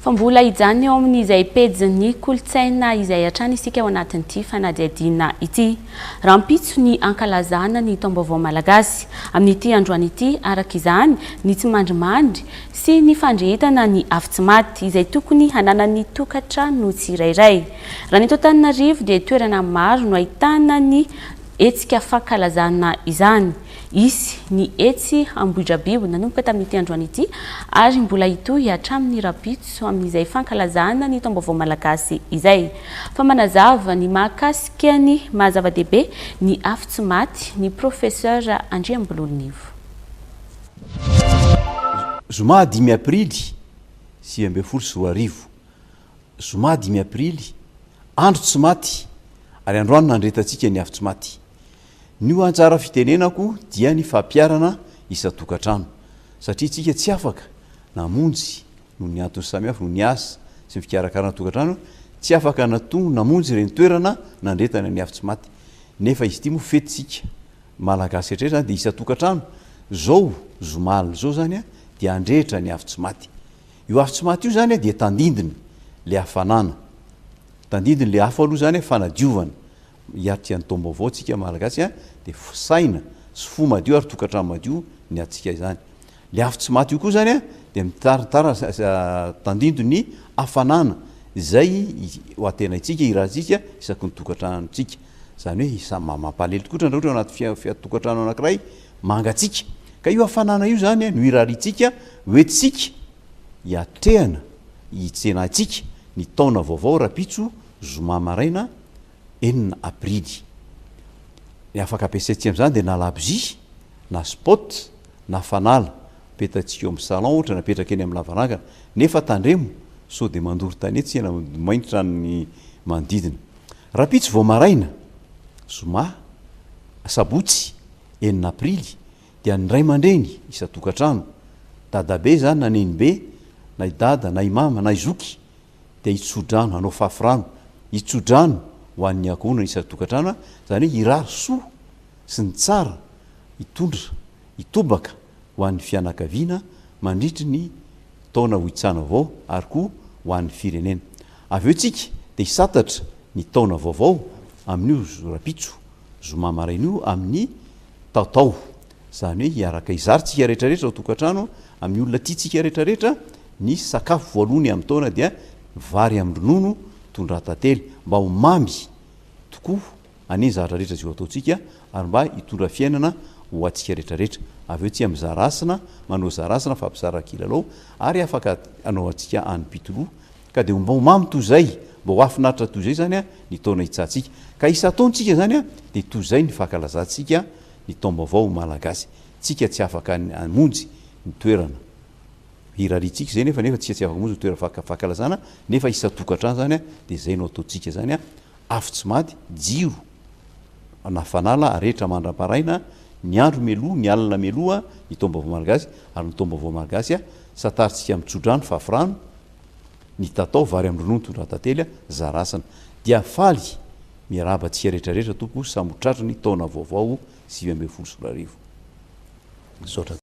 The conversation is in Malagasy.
Fa mbola hijany eo amin'izay pejiny kolotsaina izay hatrany isika ao anatin'ity fanadihadiana ity. Rampitso ny ankalazana ny taom-baovao malagasy. Amin'ity androany ity araka izany ny tsy mandrimandry sy ny fandrehitana ny afo-tsy maty izay tokony hanana ny tokantrano tsirairay. Raha ny eto Antananarivo dia toerana maro no ahitana ny etsika fankalazana izany. Isy ny etsy Ambohidrabibo nanomboka tamin'ity androany ity ary mbola hitohy hatramin'ny Rampitso amin'izay fankalazana ny taom-baovao malagasy izay. Fa manazava ny mahakasika ny mahazava-dehibe ny afo-tsy maty ny professeur Andriambololonivo. Zoma 5 aprily 2024 Zoma 5 aprily andro tsy maty ary androany nandretantsika ny afo-tsy maty. Ny anjara fitenenako dia ny fampiarana isa-tokantrano satria tsika tsy afaka namonjy no ny antony samihafa no ny asa sy ny fikarakarana tokantrano tsy afaka namonjy ireny toerana nandretana ny afo-tsy maty nefa izy ity moa fetintsika malagasy etrehitra dia isa-tokantrano zao zomaly zao zany dia andrehitra ny afo-tsy maty. Io afo-tsy maty io zany dia tandindiny le hafanana, tandindiny le afo aloha zany fanadiovana hiatrika ny taom-baovao tsika malagasy dia saina sy fo madio ary tokantrano madio ny atsika zany. Le afo-tsy maty io koa zany dia mitaritara tandindo ny hafanana izay ho atenaitsika irahantsika isaky ny tokantranontsika. Zany hoe mampalahelo tokoa raha ohatra anaty tokantrano anankiray mangatsika ka io hafanana io zany no iraritsika hoentsika hiatrehana hitsenatsika ny taona vaovao Rampitso zoma maraina 9 aprily. Ny afaka ampiasaitsika amin'izany dia na labozia na spot na fanala petatsika eo amin'ny salon ohatra napetraka eny amin'ny lavarangana nefa tandremo sao dia mandoro tany etsy na mainitra ny manodidina. Rampitso vao maraina zoma sabotsy 9 aprily dia ny ray aman-dreny isa-tokantrano dadabe zany na nenibe na idada na imama na izoky dia hitsodrano hanao fafirano hitsodrano ho an'ny ankohonana isa-tokantrano zany hoe irary soa sy ny tsara hitondra hitobaka ho an'ny fianakaviana mandritry ny taona ho itsana vaovao ary koa ho an'ny firenena. Avy eo tsika dia hisatatra ny taona vaovao amin'io Rampitso zoma maraina io amin'ny taotao zany hoe hiaraka hizarytsika rehetrarehetra ao tokantrano amin'ny olona tiatsika rehetrarehetra ny sakafo voalohany amin'ny taona dia vary amin'ny ronono tondratantely mba ho mamy tokoa ane zavatra rehetra zay ataontsika ary mba hitondra fiainana ho atsika rehetrarehetra. Avy eo tsy mizara asina manao zara asina fampizara kilalao ary afaka anao atsika any-pitoloha ka dia mba ho mamy toy izay mba ho afinaritra toy izay zany ny taona hitsahantsika ka isa-taontsika zany dia toy izay ny fankalazantsika ny taom-baovao malagasy. Tsika tsy afaka hamonjy ny toerana iraritsika zay nefa tsika tsy afaka hamonjy ny toerana fankalazana nefa isa-tokantrano zany dia zay no ataontsika zany afo-tsy maty jiro na fanala rehetra mandram-paraina ny andro meloa ny alina meloa ny taom-baovao malagasy ary ny taom-baovao malagasy sataritsika mitsodrano fafirano ny tatao vary amin'ny ronono tondratantely zarasana dia faly miarabantsika rehetrarehetra tompo samotratrany taona vaovao 2024.